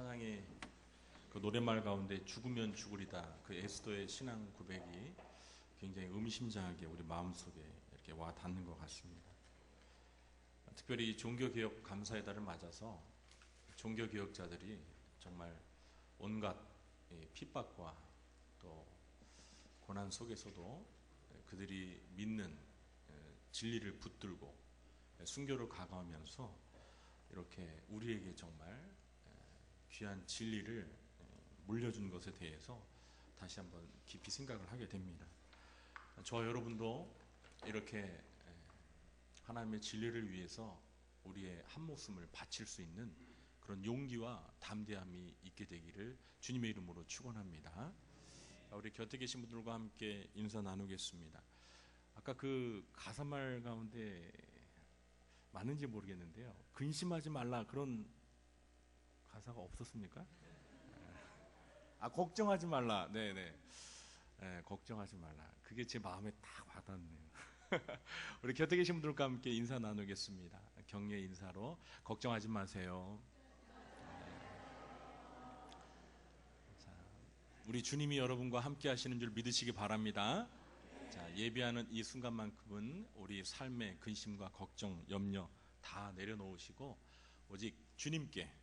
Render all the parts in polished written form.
찬양의 그 노랫말 가운데 죽으면 죽으리다 그 에스더의 신앙 고백이 굉장히 의미심장하게 우리 마음속에 이렇게 와 닿는 것 같습니다. 특별히 종교개혁 감사의 달을 맞아서 종교개혁자들이 정말 온갖 핍박과 또 고난 속에서도 그들이 믿는 진리를 붙들고 순교를 각오하면서 이렇게 우리에게 정말 귀한 진리를 물려준 것에 대해서 다시 한번 깊이 생각을 하게 됩니다. 저와 여러분도 이렇게 하나님의 진리를 위해서 우리의 한 목숨을 바칠 수 있는 그런 용기와 담대함이 있게 되기를 주님의 이름으로 축원합니다. 우리 곁에 계신 분들과 함께 인사 나누겠습니다. 아까 그 가사말 가운데 맞는지 모르겠는데요, 근심하지 말라 그런 가사가 없었습니까? 걱정하지 말라. 네네. 걱정하지 말라. 그게 제 마음에 딱 와닿네요. 우리 곁에 계신 분들과 함께 인사 나누겠습니다. 격려 인사로 걱정하지 마세요. 자, 우리 주님이 여러분과 함께 하시는 줄 믿으시기 바랍니다. 자, 예배하는 이 순간만큼은 우리 삶의 근심과 걱정, 염려 다 내려놓으시고 오직 주님께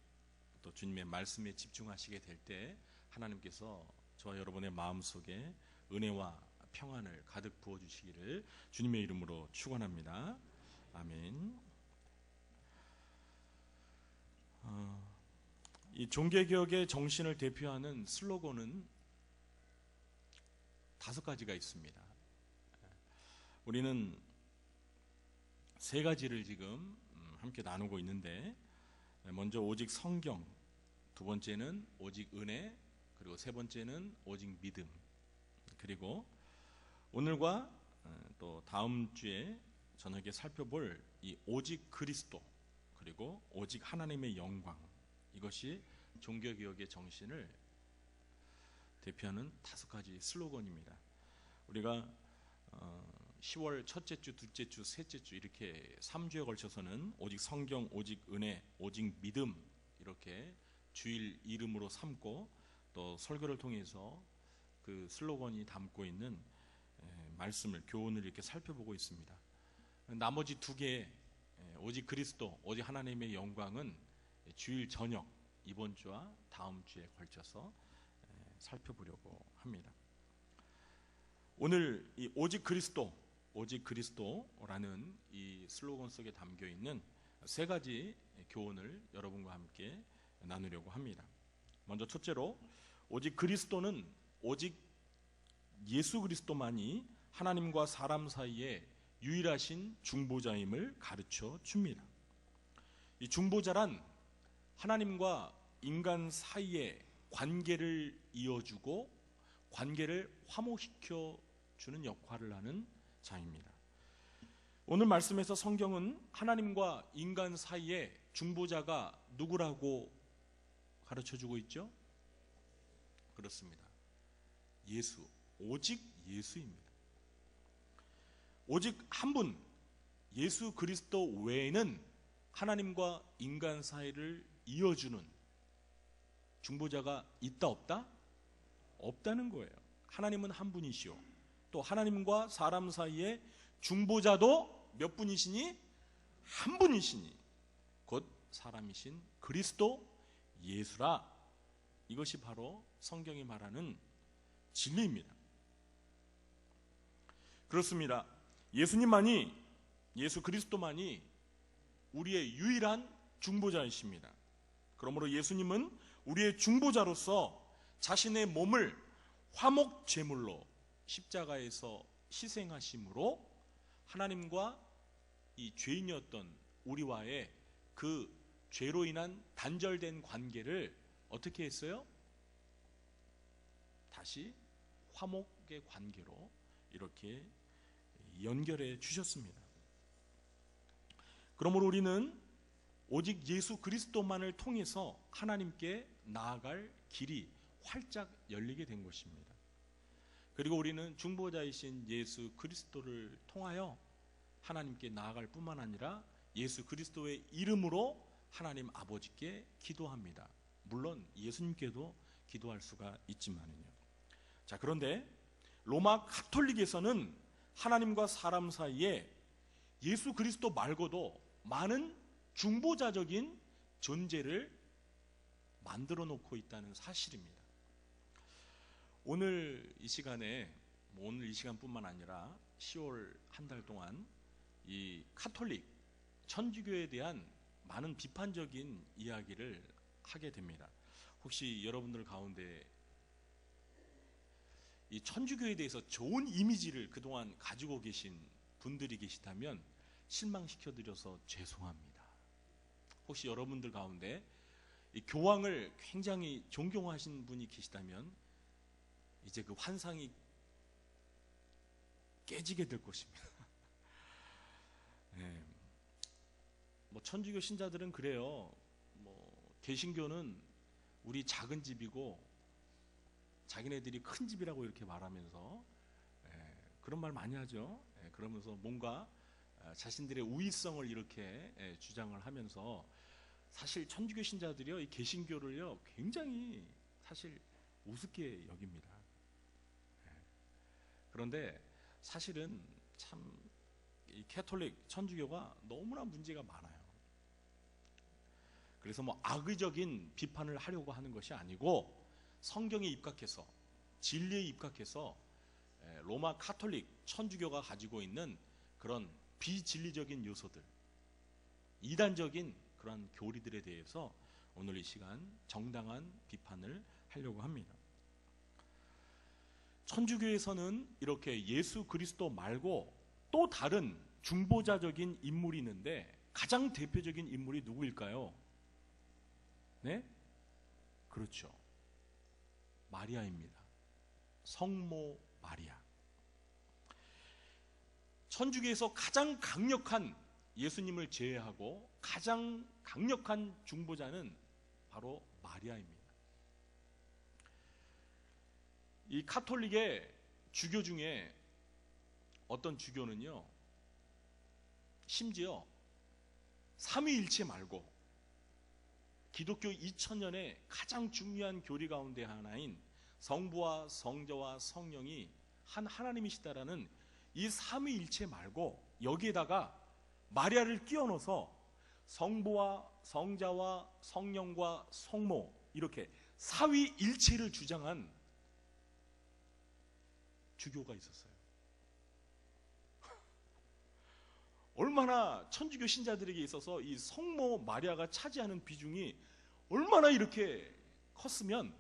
또 주님의 말씀에 집중하시게 될 때 하나님께서 저와 여러분의 마음속에 은혜와 평안을 가득 부어주시기를 주님의 이름으로 축원합니다. 아멘. 이 종교개혁의 정신을 대표하는 슬로건은 5가지가 있습니다. 우리는 3가지를 지금 함께 나누고 있는데, 먼저 오직 성경, 두 번째는 오직 은혜, 그리고 세 번째는 오직 믿음, 그리고 오늘과 또 다음 주에 저녁에 살펴볼 이 오직 그리스도, 그리고 오직 하나님의 영광, 이것이 종교개혁의 정신을 대표하는 5가지 슬로건입니다. 우리가 10월 첫째 주, 둘째 주, 셋째 주 이렇게 3주에 걸쳐서는 오직 성경, 오직 은혜, 오직 믿음 이렇게 주일 이름으로 삼고 또 설교를 통해서 그 슬로건이 담고 있는 말씀을, 교훈을 이렇게 살펴보고 있습니다. 나머지 2개, 오직 그리스도, 오직 하나님의 영광은 주일 저녁 이번 주와 다음 주에 걸쳐서 살펴보려고 합니다. 오늘 이 오직 그리스도, 오직 그리스도라는 이 슬로건 속에 담겨 있는 3가지 교훈을 여러분과 함께 나누려고 합니다. 먼저 첫째로, 오직 그리스도는 오직 예수 그리스도만이 하나님과 사람 사이에 유일하신 중보자임을 가르쳐 줍니다. 이 중보자란 하나님과 인간 사이의 관계를 이어주고 관계를 화목시켜 주는 역할을 하는 자입니다. 오늘 말씀에서 성경은 하나님과 인간 사이에 중보자가 누구라고 가르쳐주고 있죠? 그렇습니다. 예수, 오직 예수입니다. 오직 한 분, 예수 그리스도 외에는 하나님과 인간 사이를 이어주는 중보자가 있다 없다? 없다는 거예요. 하나님은 한 분이시오. 또 하나님과 사람 사이에 중보자도 몇 분이시니? 한 분이시니 곧 사람이신 그리스도 예수라. 이것이 바로 성경이 말하는 진리입니다. 그렇습니다. 예수님만이, 예수 그리스도만이 우리의 유일한 중보자이십니다. 그러므로 예수님은 우리의 중보자로서 자신의 몸을 화목 제물로 십자가에서 희생하심으로 하나님과 이 죄인이었던 우리와의 그 죄로 인한 단절된 관계를 어떻게 했어요? 다시 화목의 관계로 이렇게 연결해 주셨습니다. 그러므로 우리는 오직 예수 그리스도만을 통해서 하나님께 나아갈 길이 활짝 열리게 된 것입니다. 그리고 우리는 중보자이신 예수 그리스도를 통하여 하나님께 나아갈 뿐만 아니라 예수 그리스도의 이름으로 하나님 아버지께 기도합니다. 물론 예수님께도 기도할 수가 있지만은요. 자, 그런데 로마 가톨릭에서는 하나님과 사람 사이에 예수 그리스도 말고도 많은 중보자적인 존재를 만들어 놓고 있다는 사실입니다. 오늘 이 시간에, 오늘 이 시간뿐만 아니라 10월 한 달 동안 이 카톨릭, 천주교에 대한 많은 비판적인 이야기를 하게 됩니다. 혹시 여러분들 가운데 이 천주교에 대해서 좋은 이미지를 그동안 가지고 계신 분들이 계시다면 실망시켜드려서 죄송합니다. 혹시 여러분들 가운데 이 교황을 굉장히 존경하신 분이 계시다면 이제 그 환상이 깨지게 될 것입니다. 네. 뭐 천주교 신자들은 그래요. 뭐 개신교는 우리 작은 집이고 자기네들이 큰 집이라고 이렇게 말하면서 그런 말 많이 하죠. 그러면서 뭔가 자신들의 우위성을 이렇게 주장을 하면서 사실 천주교 신자들이요, 이 개신교를요 굉장히 사실 우습게 여깁니다. 그런데 사실은 참 이 캐톨릭 천주교가 너무나 문제가 많아요. 그래서 뭐 악의적인 비판을 하려고 하는 것이 아니고 성경에 입각해서, 진리에 입각해서 로마 카톨릭 천주교가 가지고 있는 그런 비진리적인 요소들, 이단적인 그런 교리들에 대해서 오늘 이 시간 정당한 비판을 하려고 합니다. 천주교에서는 이렇게 예수 그리스도 말고 또 다른 중보자적인 인물이 있는데 가장 대표적인 인물이 누구일까요? 네? 그렇죠. 마리아입니다. 성모 마리아. 천주교에서 가장 강력한, 예수님을 제외하고 가장 강력한 중보자는 바로 마리아입니다. 이 카톨릭의 주교 중에 어떤 주교는요, 심지어 삼위일체 말고 기독교 2000년의 가장 중요한 교리 가운데 하나인 성부와 성자와 성령이 한 하나님이시다라는 이 삼위일체 말고 여기에다가 마리아를 끼워 넣어서 성부와 성자와 성령과 성모, 이렇게 사위일체를 주장한 주교가 있었어요. 얼마나 천주교 신자들에게 있어서 이 성모 마리아가 차지하는 비중이 얼마나 이렇게 컸으면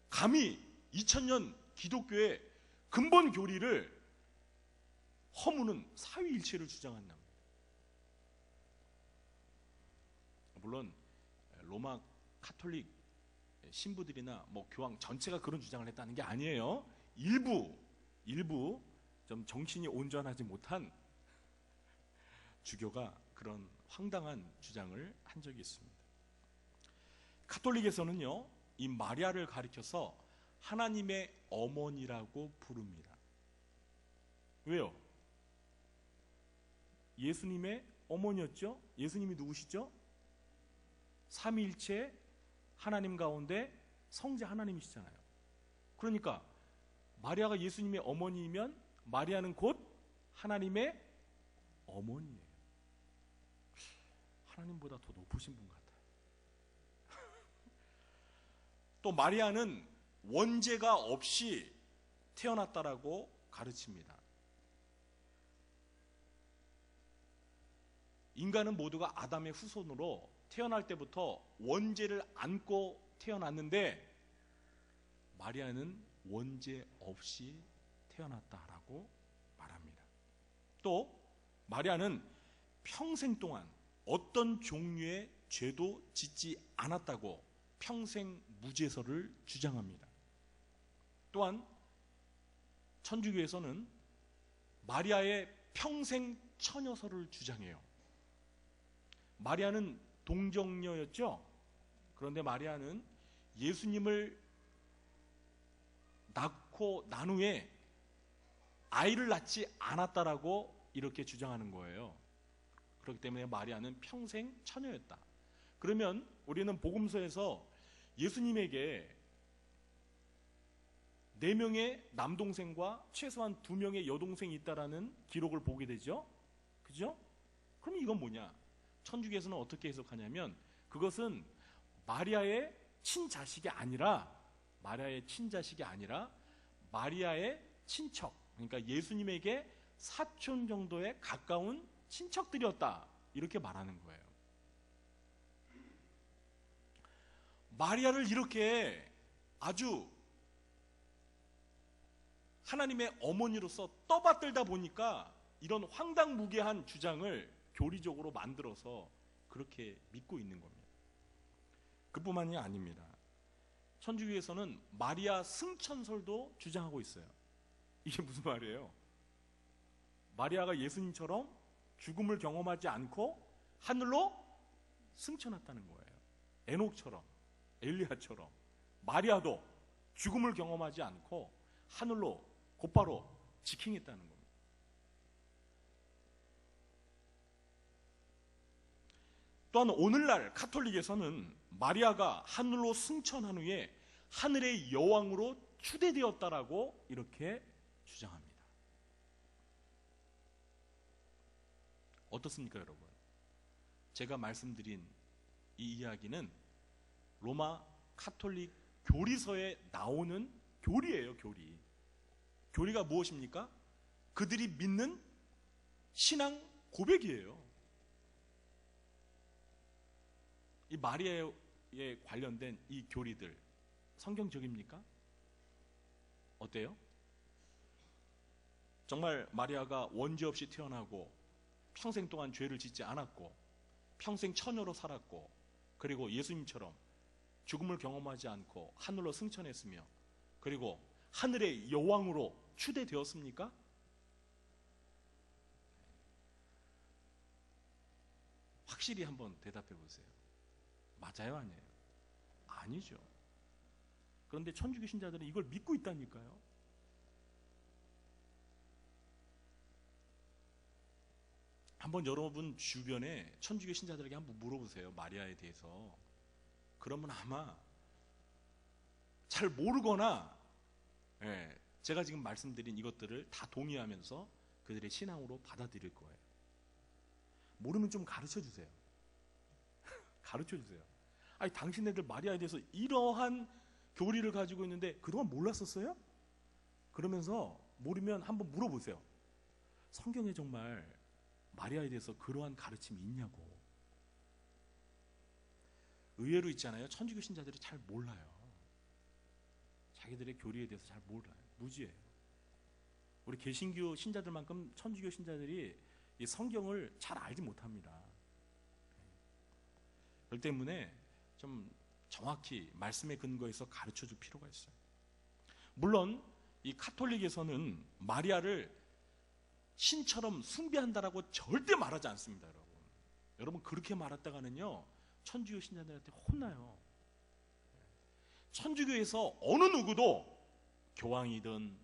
감히 2000년 기독교의 근본 교리를 허무는 사위일체를 주장한다. 물론 로마 카톨릭 신부들이나 뭐 교황 전체가 그런 주장을 했다는 게 아니에요. 일부 좀 정신이 온전하지 못한 주교가 그런 황당한 주장을 한 적이 있습니다. 카톨릭에서는요, 이 마리아를 가리켜서 하나님의 어머니라고 부릅니다. 왜요? 예수님의 어머니였죠? 예수님이 누구시죠? 삼위일체 하나님 가운데 성자 하나님이시잖아요. 그러니까 마리아가 예수님의 어머니이면 마리아는 곧 하나님의 어머니예요. 하나님보다 더 높으신 분 같아요. 또 마리아는 원죄가 없이 태어났다라고 가르칩니다. 인간은 모두가 아담의 후손으로 태어날 때부터 원죄를 안고 태어났는데 마리아는 원죄 없이 태어났다라고 말합니다. 또 마리아는 평생 동안 어떤 종류의 죄도 짓지 않았다고 평생 무죄설을 주장합니다. 또한 천주교에서는 마리아의 평생 처녀설을 주장해요. 마리아는 동정녀였죠. 그런데 마리아는 예수님을 낳고 난 후에 아이를 낳지 않았다라고 이렇게 주장하는 거예요. 그렇기 때문에 마리아는 평생 처녀였다. 그러면 우리는 복음서에서 예수님에게 4명의 남동생과 최소한 2명의 여동생이 있다라는 기록을 보게 되죠. 그죠? 그럼 이건 뭐냐? 천주교에서는 어떻게 해석하냐면 그것은 마리아의 친자식이 아니라 마리아의 친척, 그러니까 예수님에게 사촌 정도에 가까운 친척들이었다, 이렇게 말하는 거예요. 마리아를 이렇게 아주 하나님의 어머니로서 떠받들다 보니까 이런 황당무계한 주장을 교리적으로 만들어서 그렇게 믿고 있는 겁니다. 그뿐만이 아닙니다. 천주교에서는 마리아 승천설도 주장하고 있어요. 이게 무슨 말이에요? 마리아가 예수님처럼 죽음을 경험하지 않고 하늘로 승천했다는 거예요. 에녹처럼, 엘리야처럼 마리아도 죽음을 경험하지 않고 하늘로 곧바로 직행했다는 겁니다. 또한 오늘날 가톨릭에서는 마리아가 하늘로 승천한 후에 하늘의 여왕으로 추대되었다라고 이렇게 주장합니다. 어떻습니까, 여러분? 제가 말씀드린 이 이야기는 로마 가톨릭 교리서에 나오는 교리예요, 교리. 교리가 무엇입니까? 그들이 믿는 신앙 고백이에요. 이 마리아에 관련된 이 교리들 성경적입니까? 어때요? 정말 마리아가 원죄 없이 태어나고 평생 동안 죄를 짓지 않았고 평생 처녀로 살았고 그리고 예수님처럼 죽음을 경험하지 않고 하늘로 승천했으며 그리고 하늘의 여왕으로 추대되었습니까? 확실히 한번 대답해 보세요. 맞아요, 아니에요? 아니죠. 그런데 천주교 신자들은 이걸 믿고 있다니까요. 한번 여러분 주변에 천주교 신자들에게 한번 물어보세요. 마리아에 대해서. 그러면 아마 잘 모르거나 제가 지금 말씀드린 이것들을 다 동의하면서 그들의 신앙으로 받아들일 거예요. 모르면 좀 가르쳐 주세요. 가르쳐 주세요. 아니, 당신네들 마리아에 대해서 이러한 교리를 가지고 있는데 그동안 몰랐었어요? 그러면서 모르면 한번 물어보세요. 성경에 정말 마리아에 대해서 그러한 가르침이 있냐고. 의외로 있잖아요. 천주교 신자들이 잘 몰라요. 자기들의 교리에 대해서 잘 몰라요. 무지해요. 우리 개신교 신자들만큼 천주교 신자들이 이 성경을 잘 알지 못합니다. 그렇기 때문에 좀 정확히 말씀에 근거해서 가르쳐 줄 필요가 있어요. 물론 이 가톨릭에서는 마리아를 신처럼 숭배한다라고 절대 말하지 않습니다, 여러분. 여러분 그렇게 말했다가는요 천주교 신자들한테 혼나요. 천주교에서 어느 누구도 교황이든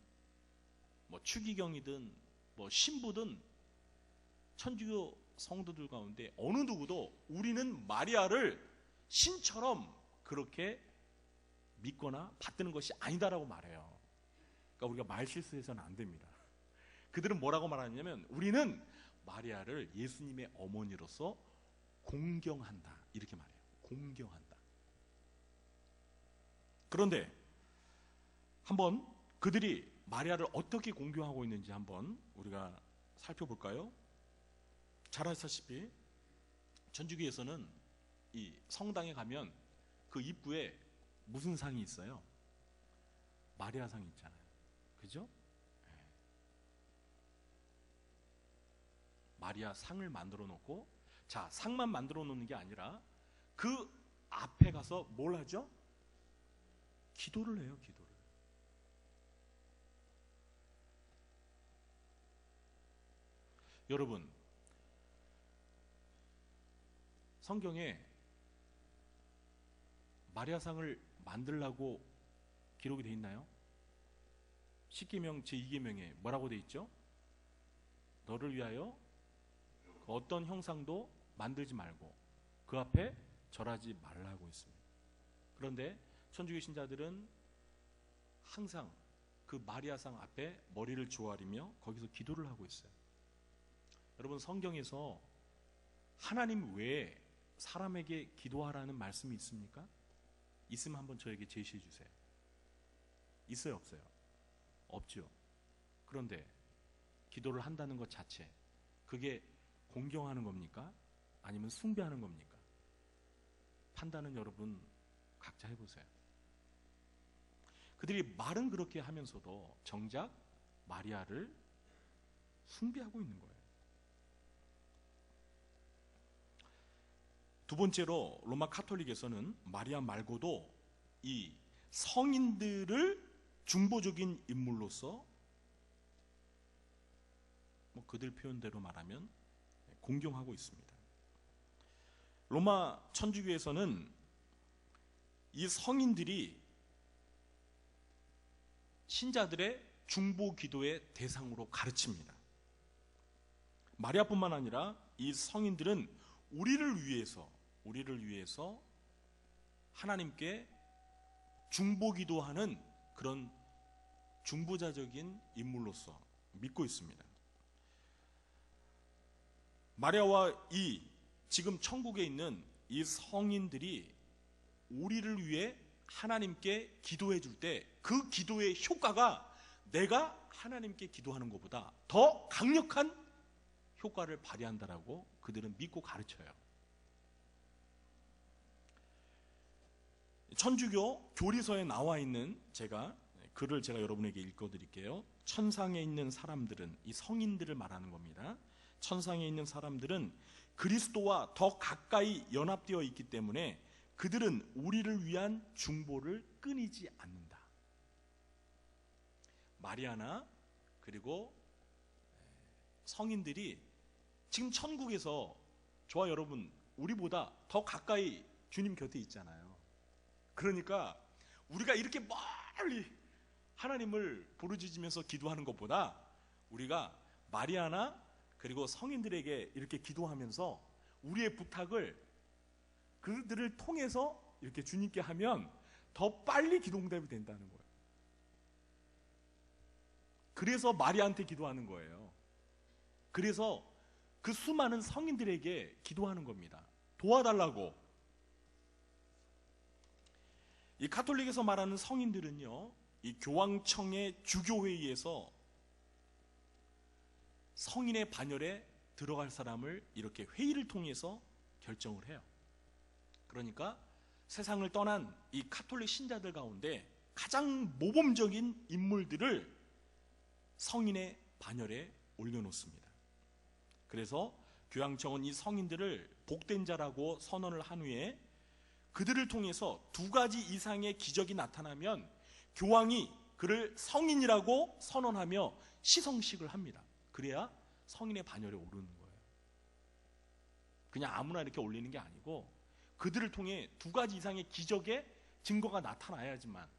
뭐 추기경이든 뭐 신부든 천주교 성도들 가운데 어느 누구도 우리는 마리아를 신처럼 그렇게 믿거나 받드는 것이 아니다라고 말해요. 그러니까 우리가 말 실수해서는 안 됩니다. 그들은 뭐라고 말하냐면 우리는 마리아를 예수님의 어머니로서 공경한다, 이렇게 말해요. 공경한다. 그런데 한번 그들이 마리아를 어떻게 공경하고 있는지 한번 우리가 살펴볼까요? 잘 아시다시피 천주교에서는 이 성당에 가면 그 입구에 무슨 상이 있어요? 마리아 상이 있잖아요. 그죠? 마리아 상을 만들어 놓고, 자, 상만 만들어 놓는 게 아니라 그 앞에 가서 뭘 하죠? 기도를 해요, 기도를. 여러분, 성경에 마리아상을 만들라고 기록이 되어 있나요? 십계명 제2계명에 뭐라고 되어 있죠? 너를 위하여 어떤 형상도 만들지 말고 그 앞에 절하지 말라고 했습니다. 그런데 천주교 신자들은 항상 그 마리아상 앞에 머리를 조아리며 거기서 기도를 하고 있어요. 여러분, 성경에서 하나님 외에 사람에게 기도하라는 말씀이 있습니까? 있으면 한번 저에게 제시해 주세요. 있어요, 없어요? 없죠. 그런데 기도를 한다는 것 자체, 그게 공경하는 겁니까? 아니면 숭배하는 겁니까? 판단은 여러분 각자 해보세요. 그들이 말은 그렇게 하면서도 정작 마리아를 숭배하고 있는 거예요. 두 번째로 로마 카톨릭에서는 마리아 말고도 이 성인들을 중보적인 인물로서 그들 표현대로 말하면 공경하고 있습니다. 로마 천주교에서는 이 성인들이 신자들의 중보 기도의 대상으로 가르칩니다. 마리아뿐만 아니라 이 성인들은 우리를 위해서 하나님께 중보 기도하는 그런 중보자적인 인물로서 믿고 있습니다. 마리아와 이 지금 천국에 있는 이 성인들이 우리를 위해 하나님께 기도해 줄 때 그 기도의 효과가 내가 하나님께 기도하는 것보다 더 강력한 효과를 발휘한다라고 그들은 믿고 가르쳐요. 천주교 교리서에 나와 있는 글을 제가 여러분에게 읽어드릴게요. 천상에 있는 사람들은, 이 성인들을 말하는 겁니다. 천상에 있는 사람들은 그리스도와 더 가까이 연합되어 있기 때문에 그들은 우리를 위한 중보를 끊이지 않는다. 마리아나 그리고 성인들이 지금 천국에서 저와 여러분 우리보다 더 가까이 주님 곁에 있잖아요. 그러니까 우리가 이렇게 멀리 하나님을 부르짖으면서 기도하는 것보다 우리가 마리아나 그리고 성인들에게 이렇게 기도하면서 우리의 부탁을 그들을 통해서 이렇게 주님께 하면 더 빨리 기도 응답이 된다는 거예요. 그래서 마리아한테 기도하는 거예요. 그래서 그 수많은 성인들에게 기도하는 겁니다. 도와달라고. 이 가톨릭에서 말하는 성인들은요, 이 교황청의 주교회의에서 성인의 반열에 들어갈 사람을 이렇게 회의를 통해서 결정을 해요. 그러니까 세상을 떠난 이 가톨릭 신자들 가운데 가장 모범적인 인물들을 성인의 반열에 올려놓습니다. 그래서 교황청은 이 성인들을 복된 자라고 선언을 한 후에 그들을 통해서 2가지 이상의 기적이 나타나면 교황이 그를 성인이라고 선언하며 시성식을 합니다. 그래야 성인의 반열에 오르는 거예요. 그냥 아무나 이렇게 올리는 게 아니고 그들을 통해 2가지 이상의 기적의 증거가 나타나야지만.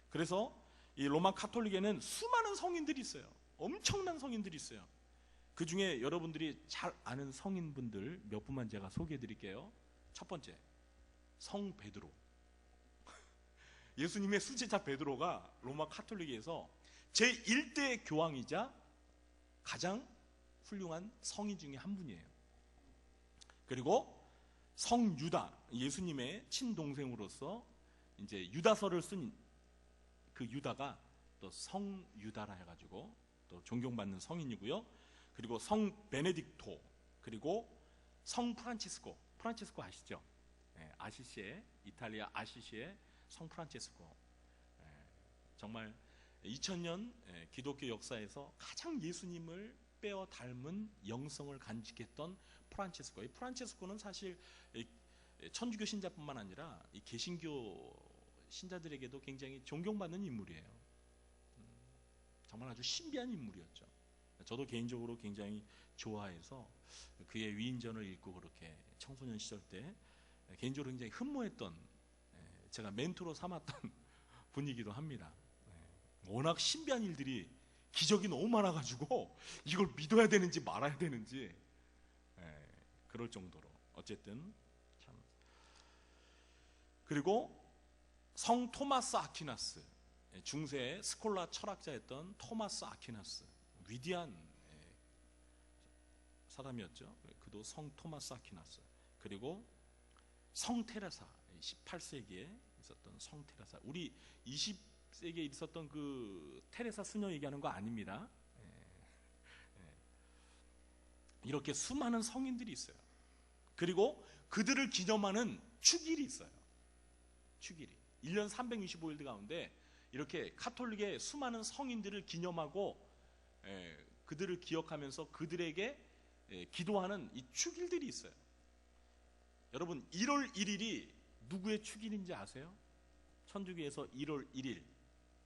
그래서 이 로마 카톨릭에는 수많은 성인들이 있어요. 엄청난 성인들이 있어요. 그 중에 여러분들이 잘 아는 성인분들 몇 분만 제가 소개해 드릴게요. 첫 번째, 성 베드로. 예수님의 수제자 베드로가 로마 카톨릭에서 제1대 교황이자 가장 훌륭한 성인 중에 한 분이에요. 그리고 성 유다, 예수님의 친동생으로서 이제 유다서를 쓴 그 유다가 또 성 유다라 해가지고 또 존경받는 성인이고요. 그리고 성 베네딕토, 그리고 성 프란치스코. 프란치스코 아시죠? 네, 아시시에, 이탈리아 아시시의 성 프란치스코. 정말 2000년 기독교 역사에서 가장 예수님을 빼어 닮은 영성을 간직했던 프란치스코. 이 프란치스코는 사실 천주교 신자뿐만 아니라 이 개신교 신자들에게도 굉장히 존경받는 인물이에요. 정말 아주 신비한 인물이었죠. 저도 개인적으로 굉장히 좋아해서 그의 위인전을 읽고 그렇게 청소년 시절 때 개인적으로 굉장히 흠모했던, 제가 멘토로 삼았던 분이기도 합니다. 워낙 신비한 일들이, 기적이 너무 많아가지고 이걸 믿어야 되는지 말아야 되는지 그럴 정도로. 어쨌든 참 그리고 성 토마스 아퀴나스, 중세 스콜라 철학자였던 토마스 아퀴나스, 위대한 사람이었죠. 그도 성 토마스 아퀴나스. 그리고 성 테레사, 18세기에 있었던 성 테레사. 우리 20세기에 있었던 그 테레사 수녀 얘기하는 거 아닙니다. 이렇게 수많은 성인들이 있어요. 그리고 그들을 기념하는 축일이 있어요. 축일이 1년 365일 가운데 이렇게 카톨릭의 수많은 성인들을 기념하고 그들을 기억하면서 그들에게 기도하는 이 축일들이 있어요. 여러분, 1월 1일이 누구의 축일인지 아세요? 천주교에서 1월 1일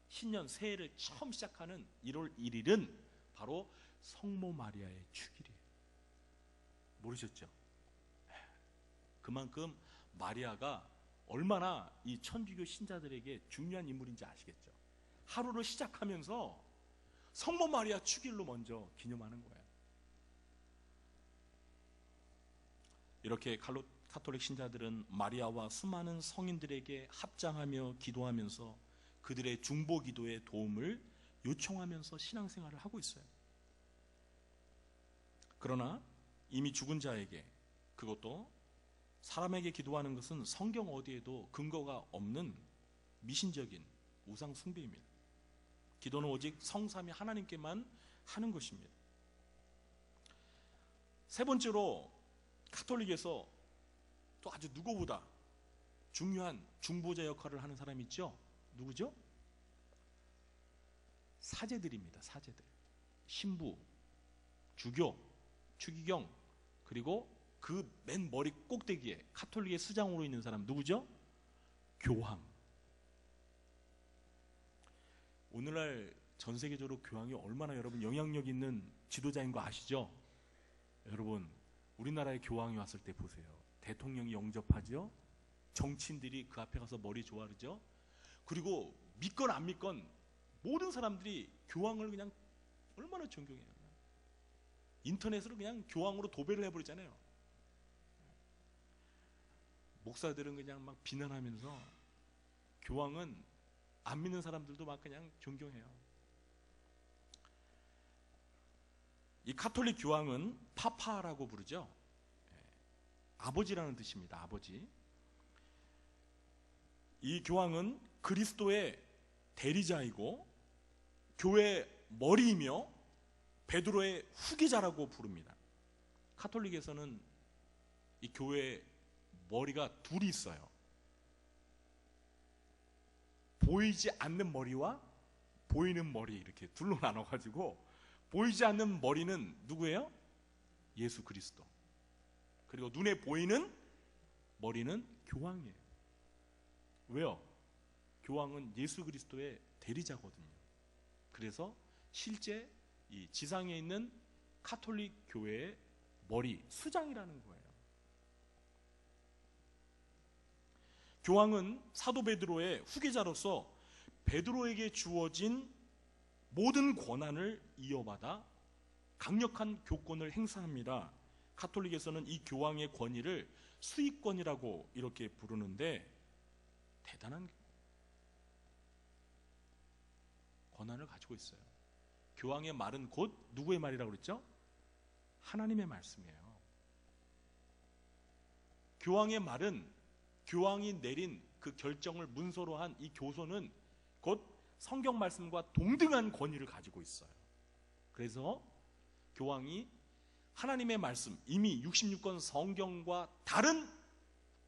신년 새해를 처음 시작하는 1월 1일은 바로 성모 마리아의 축일이에요. 모르셨죠? 그만큼 마리아가 얼마나 이 천주교 신자들에게 중요한 인물인지 아시겠죠? 하루를 시작하면서 성모 마리아 축일로 먼저 기념하는 거예요. 이렇게 카톨릭 신자들은 마리아와 수많은 성인들에게 합장하며 기도하면서 그들의 중보 기도의 도움을 요청하면서 신앙생활을 하고 있어요. 그러나 이미 죽은 자에게, 그것도 사람에게 기도하는 것은 성경 어디에도 근거가 없는 미신적인 우상 숭배입니다. 기도는 오직 성삼위 하나님께만 하는 것입니다. 세 번째로 카톨릭에서 또 아주 누구보다 중요한 중보자 역할을 하는 사람이 있죠. 누구죠? 사제들입니다. 사제들. 신부, 주교, 추기경, 그리고 그 맨 머리 꼭대기에 카톨릭의 수장으로 있는 사람 누구죠? 교황. 오늘날 전 세계적으로 교황이 얼마나 여러분 영향력 있는 지도자인 거 아시죠? 여러분, 우리나라의 교황이 왔을 때 보세요. 대통령이 영접하죠? 정치인들이 그 앞에 가서 머리 조아르죠? 그리고 믿건 안 믿건 모든 사람들이 교황을 그냥 얼마나 존경해요. 인터넷으로 그냥 교황으로 도배를 해버리잖아요. 목사들은 그냥 막 비난하면서 교황은 안 믿는 사람들도 막 그냥 존경해요. 이 카톨릭 교황은 파파라고 부르죠. 아버지라는 뜻입니다. 아버지. 이 교황은 그리스도의 대리자이고 교회의 머리이며 베드로의 후계자라고 부릅니다. 카톨릭에서는 이 교회의 머리가 둘이 있어요. 보이지 않는 머리와 보이는 머리, 이렇게 둘로 나눠가지고 보이지 않는 머리는 누구예요? 예수 그리스도. 그리고 눈에 보이는 머리는 교황이에요. 왜요? 교황은 예수 그리스도의 대리자거든요. 그래서 실제 이 지상에 있는 카톨릭 교회의 머리, 수장이라는 거예요. 교황은 사도 베드로의 후계자로서 베드로에게 주어진 모든 권한을 이어받아 강력한 교권을 행사합니다. 카톨릭에서는 이 교황의 권위를 수의권이라고 이렇게 부르는데 대단한 권한을 가지고 있어요. 교황의 말은 곧 누구의 말이라고 그랬죠? 하나님의 말씀이에요. 교황의 말은 교황이 내린 그 결정을 문서로 한 이 교서는 곧 성경 말씀과 동등한 권위를 가지고 있어요. 그래서 교황이 하나님의 말씀, 이미 66권 성경과 다른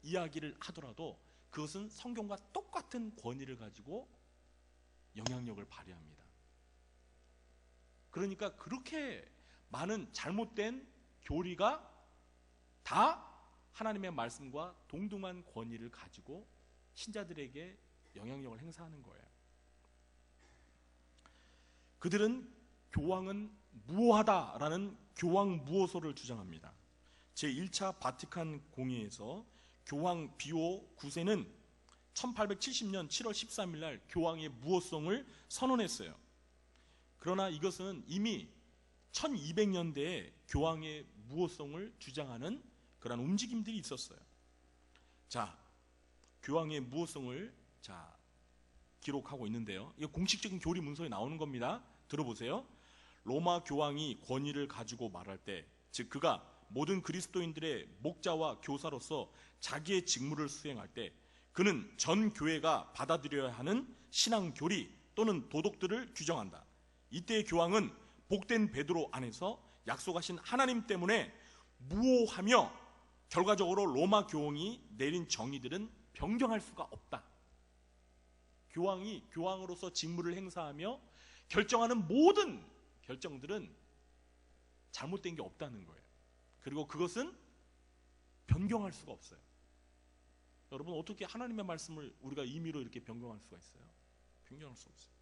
이야기를 하더라도 그것은 성경과 똑같은 권위를 가지고 영향력을 발휘합니다. 그러니까 그렇게 많은 잘못된 교리가 다 하나님의 말씀과 동등한 권위를 가지고 신자들에게 영향력을 행사하는 거예요. 그들은 교황은 무효하다라는 교황 무효소를 주장합니다. 제1차 바티칸 공의에서 교황 비오 9세는 1870년 7월 13일 날 교황의 무효성을 선언했어요. 그러나 이것은 이미 1200년대에 교황의 무효성을 주장하는 그런 움직임들이 있었어요. 자, 교황의 무호성을 기록하고 있는데요. 이거 공식적인 교리 문서에 나오는 겁니다. 들어보세요. 로마 교황이 권위를 가지고 말할 때, 즉 그가 모든 그리스도인들의 목자와 교사로서 자기의 직무를 수행할 때 그는 전 교회가 받아들여야 하는 신앙 교리 또는 도덕들을 규정한다. 이때의 교황은 복된 베드로 안에서 약속하신 하나님 때문에 무호하며 결과적으로 로마 교황이 내린 정의들은 변경할 수가 없다. 교황이 교황으로서 직무를 행사하며 결정하는 모든 결정들은 잘못된 게 없다는 거예요. 그리고 그것은 변경할 수가 없어요. 여러분, 어떻게 하나님의 말씀을 우리가 임의로 이렇게 변경할 수가 있어요? 변경할 수 없어요.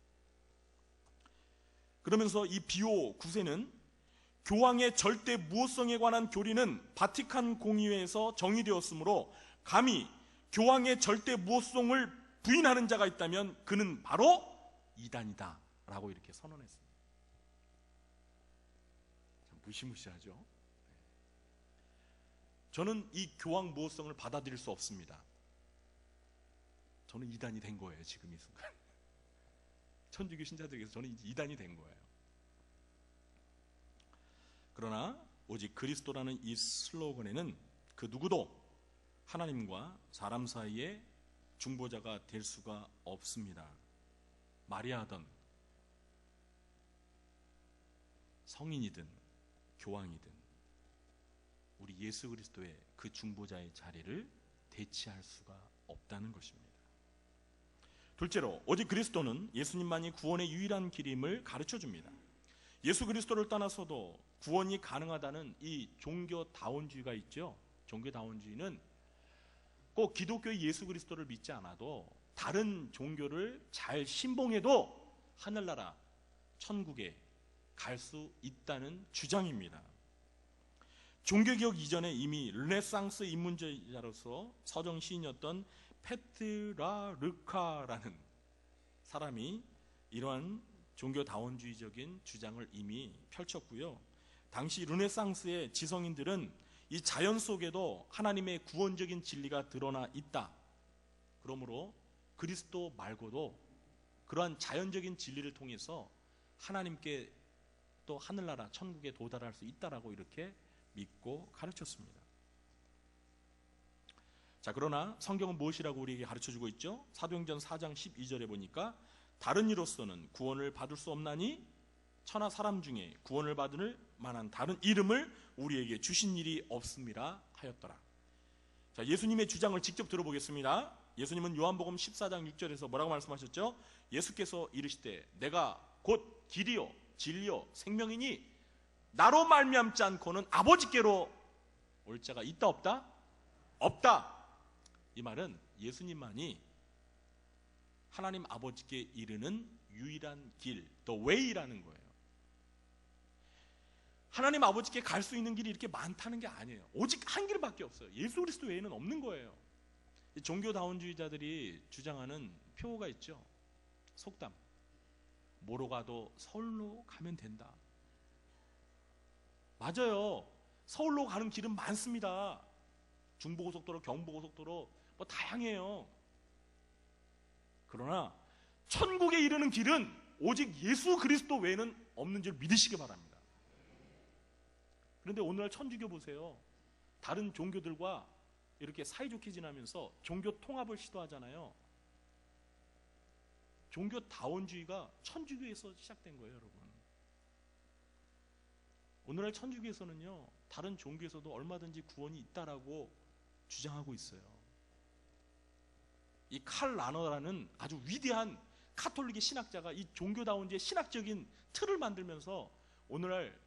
그러면서 이 비오 9세는 교황의 절대 무호성에 관한 교리는 바티칸 공의회에서 정의되었으므로 감히 교황의 절대 무호성을 부인하는 자가 있다면 그는 바로 이단이다 라고 이렇게 선언했습니다. 참 무시무시하죠. 저는 이 교황 무호성을 받아들일 수 없습니다. 저는 이단이 된 거예요. 지금 이 순간 천주교 신자들에게서 저는 이제 이단이 된 거예요. 그러나 오직 그리스도라는 이 슬로건에는 그 누구도 하나님과 사람 사이에 중보자가 될 수가 없습니다. 마리아든 성인이든 교황이든 우리 예수 그리스도의 그 중보자의 자리를 대체할 수가 없다는 것입니다. 둘째로, 오직 그리스도는 예수님만이 구원의 유일한 길임을 가르쳐줍니다. 예수 그리스도를 떠나서도 구원이 가능하다는 이 종교다원주의가 있죠. 종교다원주의는 꼭 기독교의 예수 그리스도를 믿지 않아도 다른 종교를 잘 신봉해도 하늘나라 천국에 갈 수 있다는 주장입니다. 종교개혁 이전에 이미 르네상스 입문자로서 서정 시인이었던 페트라르카라는 사람이 이러한 종교다원주의적인 주장을 이미 펼쳤고요. 당시 르네상스의 지성인들은 이 자연 속에도 하나님의 구원적인 진리가 드러나 있다. 그러므로 그리스도 말고도 그러한 자연적인 진리를 통해서 하나님께 또 하늘나라 천국에 도달할 수 있다라고 이렇게 믿고 가르쳤습니다. 자, 그러나 성경은 무엇이라고 우리에게 가르쳐주고 있죠? 사도행전 4장 12절에 보니까 다른 이로서는 구원을 받을 수 없나니 천하 사람 중에 구원을 받을 만한 다른 이름을 우리에게 주신 일이 없음이라 하였더라. 자, 예수님의 주장을 직접 들어보겠습니다. 예수님은 요한복음 14장 6절에서 뭐라고 말씀하셨죠? 예수께서 이르시되 내가 곧 길이요 진리요 생명이니 나로 말미암지 않고는 아버지께로 올 자가 있다 없다? 없다. 이 말은 예수님만이 하나님 아버지께 이르는 유일한 길, the way라는 거예요. 하나님 아버지께 갈 수 있는 길이 이렇게 많다는 게 아니에요. 오직 한 길밖에 없어요. 예수 그리스도 외에는 없는 거예요. 종교다원주의자들이 주장하는 표어가 있죠. 속담. 뭐로 가도 서울로 가면 된다. 맞아요. 서울로 가는 길은 많습니다. 중부고속도로, 경부고속도로 뭐 다양해요. 그러나 천국에 이르는 길은 오직 예수 그리스도 외에는 없는 줄 믿으시기 바랍니다. 그런데 오늘날 천주교 보세요. 다른 종교들과 이렇게 사이좋게 지나면서 종교 통합을 시도하잖아요. 종교다원주의가 천주교에서 시작된 거예요, 여러분. 오늘날 천주교에서는요, 다른 종교에서도 얼마든지 구원이 있다라고 주장하고 있어요. 이 칼 라너라는 아주 위대한 카톨릭의 신학자가 이 종교다원주의의 신학적인 틀을 만들면서 오늘날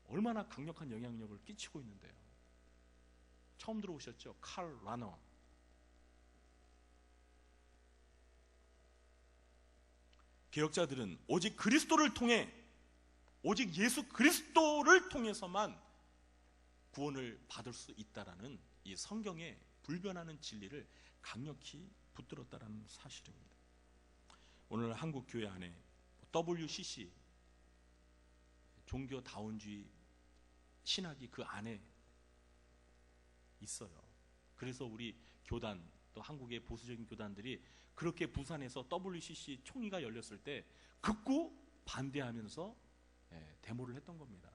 얼마나 강력한 영향력을 끼치고 있는데요. 처음 들어보셨죠? 칼 라너. 개혁자들은 오직 그리스도를 통해, 오직 예수 그리스도를 통해서만 구원을 받을 수 있다라는 이 성경에 불변하는 진리를 강력히 붙들었다라는 사실입니다. 오늘 한국 교회 안에 WCC 종교다원주의 신학이 그 안에 있어요. 그래서 우리 교단 또 한국의 보수적인 교단들이 그렇게 부산에서 WCC 총리가 열렸을 때 극구 반대하면서 데모를 했던 겁니다.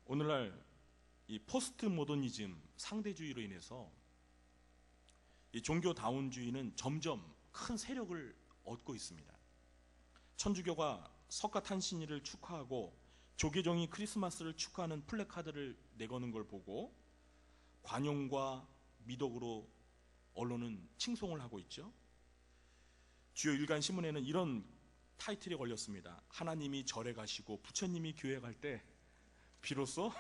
오늘날 이 포스트 모더니즘 상대주의로 인해서 이 종교다운주의는 점점 큰 세력을 얻고 있습니다. 천주교가 석가탄신일을 축하하고 조계종이 크리스마스를 축하하는 플래카드를 내거는 걸 보고 관용과 미덕으로 언론은 칭송을 하고 있죠. 주요 일간 신문에는 이런 타이틀이 걸렸습니다. 하나님이 절에 가시고 부처님이 교회 갈 때 비로소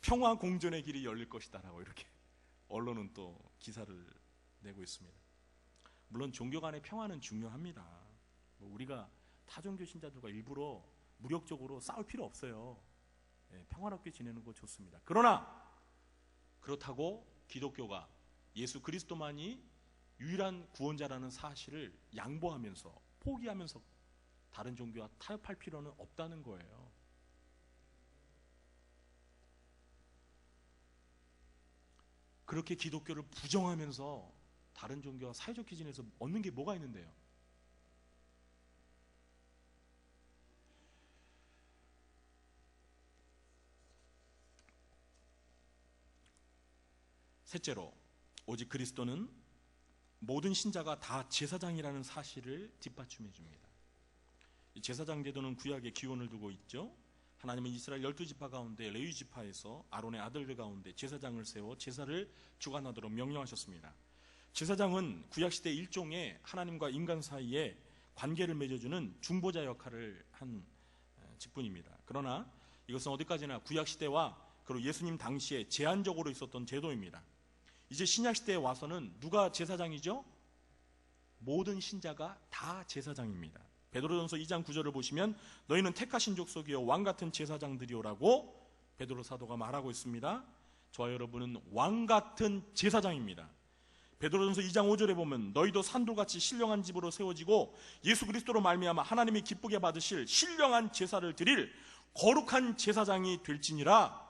평화 공존의 길이 열릴 것이다 라고 이렇게 언론은 또 기사를 내고 있습니다. 물론 종교 간의 평화는 중요합니다. 우리가 타종교 신자들과 일부러 무력적으로 싸울 필요 없어요. 평화롭게 지내는 거 좋습니다. 그러나 그렇다고 기독교가 예수 그리스도만이 유일한 구원자라는 사실을 양보하면서 포기하면서 다른 종교와 타협할 필요는 없다는 거예요. 그렇게 기독교를 부정하면서 다른 종교와 사이좋게 지내서 얻는 게 뭐가 있는데요? 셋째로, 오직 그리스도는 모든 신자가 다 제사장이라는 사실을 뒷받침해 줍니다. 제사장 제도는 구약의 기원을 두고 있죠. 하나님은 이스라엘 12지파 가운데 레위 지파에서 아론의 아들들 가운데 제사장을 세워 제사를 주관하도록 명령하셨습니다. 제사장은 구약시대 일종의 하나님과 인간 사이에 관계를 맺어주는 중보자 역할을 한 직분입니다. 그러나 이것은 어디까지나 구약시대와 그리고 예수님 당시에 제한적으로 있었던 제도입니다. 이제 신약시대에 와서는 누가 제사장이죠? 모든 신자가 다 제사장입니다. 베드로전서 2장 9절을 보시면 너희는 택하신 족속이요 왕같은 제사장들이오라고 베드로 사도가 말하고 있습니다. 저와 여러분은 왕같은 제사장입니다. 베드로전서 2장 5절에 보면 너희도 산돌같이 신령한 집으로 세워지고 예수 그리스도로 말미암아 하나님이 기쁘게 받으실 신령한 제사를 드릴 거룩한 제사장이 될지니라.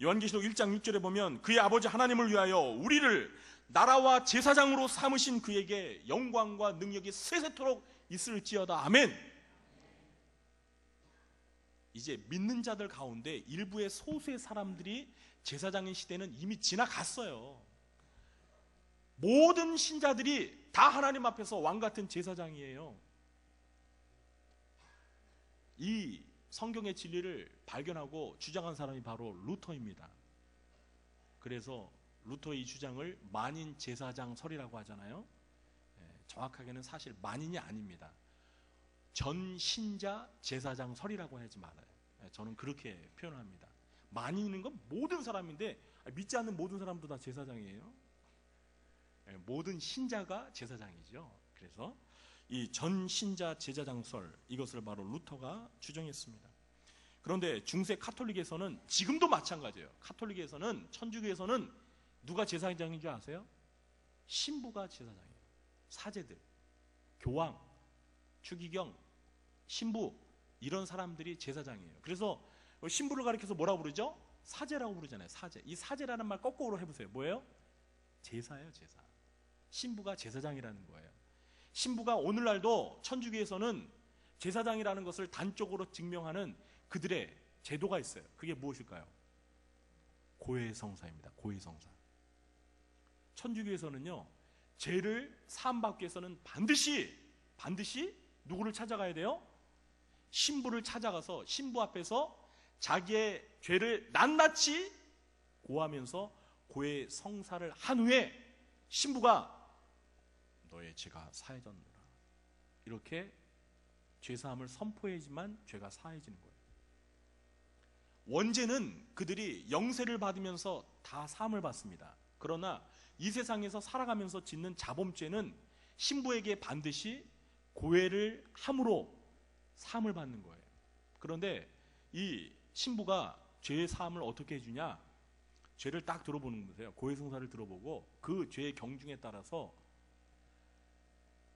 요한계시록 1장 6절에 보면 그의 아버지 하나님을 위하여 우리를 나라와 제사장으로 삼으신 그에게 영광과 능력이 세세토록 있을지어다. 아멘. 이제 믿는 자들 가운데 일부의 소수의 사람들이 제사장인 시대는 이미 지나갔어요. 모든 신자들이 다 하나님 앞에서 왕같은 제사장이에요. 이 성경의 진리를 발견하고 주장한 사람이 바로 루터입니다. 그래서 루터의 이 주장을 만인 제사장설이라고 하잖아요. 정확하게는 사실 만인이 아닙니다. 전신자 제사장설이라고 하지 말아요. 저는 그렇게 표현합니다. 만인인 건 모든 사람인데 믿지 않는 모든 사람도 다 제사장이에요. 모든 신자가 제사장이죠. 그래서 이 전신자 제사장설, 이것을 바로 루터가 주장했습니다. 그런데 중세 카톨릭에서는 지금도 마찬가지예요. 카톨릭에서는, 천주교에서는 누가 제사장인 줄 아세요? 신부가 제사장이에요. 사제들, 교황, 추기경, 신부, 이런 사람들이 제사장이에요. 그래서 신부를 가리켜서 뭐라고 부르죠? 사제라고 부르잖아요. 사제. 이 사제라는 말 거꾸로 해보세요. 뭐예요? 제사예요, 제사. 신부가 제사장이라는 거예요. 신부가 오늘날도 천주교에서는 제사장이라는 것을 단적으로 증명하는 그들의 제도가 있어요. 그게 무엇일까요? 고해성사입니다. 고해성사. 천주교에서는요, 죄를 사함받기 위해서는 반드시 누구를 찾아가야 돼요? 신부를 찾아가서 신부 앞에서 자기의 죄를 낱낱이 고하면서 고해성사를 한 후에 신부가 너의 죄가 사해졌노라, 이렇게 죄사함을 선포해야지만 죄가 사해지는 거예요. 원죄는 그들이 영세를 받으면서 다 사함을 받습니다. 그러나 이 세상에서 살아가면서 짓는 자범죄는 신부에게 반드시 고해를 함으로 사함을 받는 거예요. 그런데 이 신부가 죄의 사함을 어떻게 해주냐? 죄를 딱 들어보는 거세요. 고해성사를 들어보고 그 죄의 경중에 따라서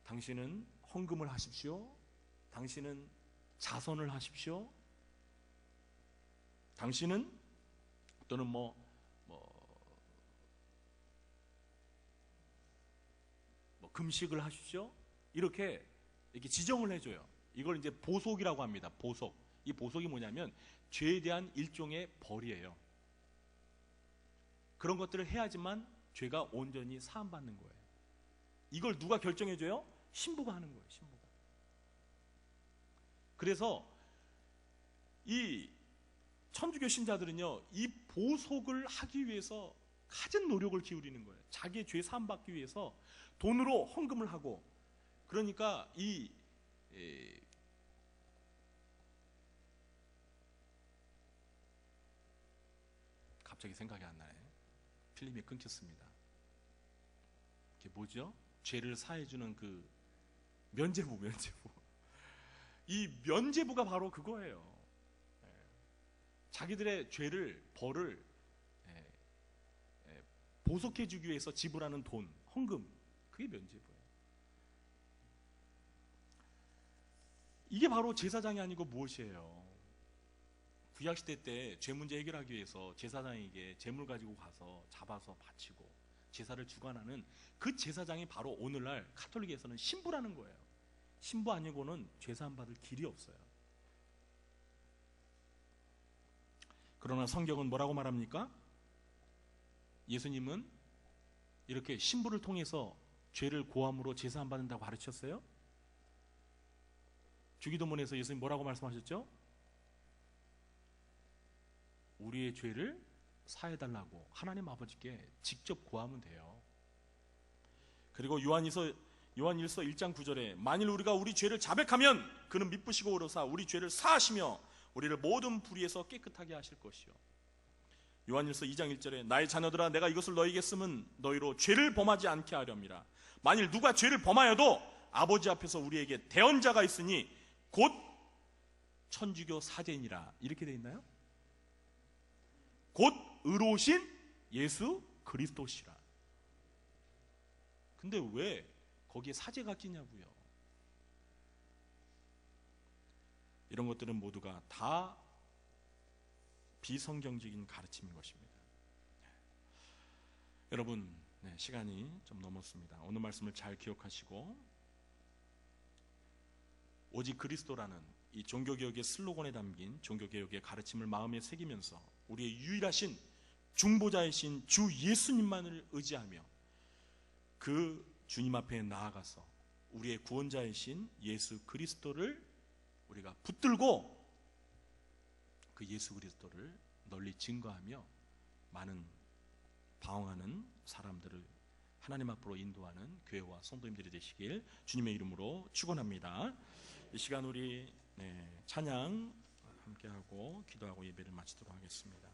당신은 헌금을 하십시오, 당신은 자선을 하십시오, 당신은 또는 금식을 하십시오. 이렇게 지정을 해줘요. 이걸 이제 보속이라고 합니다. 보속. 이 보속이 뭐냐면 죄에 대한 일종의 벌이에요. 그런 것들을 해야지만 죄가 온전히 사함받는 거예요. 이걸 누가 결정해줘요? 신부가 하는 거예요. 신부가. 그래서 이 천주교 신자들은요, 이 보속을 하기 위해서 가진 노력을 기울이는 거예요. 자기의 죄 사함받기 위해서 돈으로 헌금을 하고, 그러니까 갑자기 생각이 안 나네. 필름이 끊겼습니다. 이게 뭐죠? 죄를 사해주는 그 면죄부. 이 면죄부가 바로 그거예요. 자기들의 죄를, 벌을 보속해주기 위해서 지불하는 돈, 헌금, 그게 면죄부예요. 이게 바로 제사장이 아니고 무엇이에요? 구약시대 때 죄 문제 해결하기 위해서 제사장에게 재물 가지고 가서 잡아서 바치고 제사를 주관하는 그 제사장이 바로 오늘날 가톨릭에서는 신부라는 거예요. 신부 아니고는 죄 사함 받을 길이 없어요. 그러나 성경은 뭐라고 말합니까? 예수님은 이렇게 신부를 통해서 죄를 고함으로 죄 사함 받는다고 가르쳤어요? 주기도문에서 예수님 뭐라고 말씀하셨죠? 우리의 죄를 사해달라고 하나님 아버지께 직접 구하면 돼요. 그리고 요한일서 1장 9절에 만일 우리가 우리 죄를 자백하면 그는 미쁘시고 의로사 우리 죄를 사하시며 우리를 모든 불의에서 깨끗하게 하실 것이요. 요한일서 2장 1절에 나의 자녀들아 내가 이것을 너희에게 쓰면 너희로 죄를 범하지 않게 하렵니다. 만일 누가 죄를 범하여도 아버지 앞에서 우리에게 대언자가 있으니 곧 천주교 사제니라. 이렇게 돼 있나요? 곧 의로우신 예수 그리스도시라. 근데 왜 거기에 사제가 끼냐고요? 이런 것들은 모두가 다 비성경적인 가르침인 것입니다. 여러분, 시간이 좀 넘었습니다. 오늘 말씀을 잘 기억하시고 오직 그리스도라는 이 종교개혁의 슬로건에 담긴 종교개혁의 가르침을 마음에 새기면서 우리의 유일하신 중보자이신 주 예수님만을 의지하며 그 주님 앞에 나아가서 우리의 구원자이신 예수 그리스도를 우리가 붙들고 그 예수 그리스도를 널리 증거하며 많은 방황하는 사람들을 하나님 앞으로 인도하는 교회와 성도님들이 되시길 주님의 이름으로 축원합니다. 이 시간 우리 찬양 함께하고 기도하고 예배를 마치도록 하겠습니다.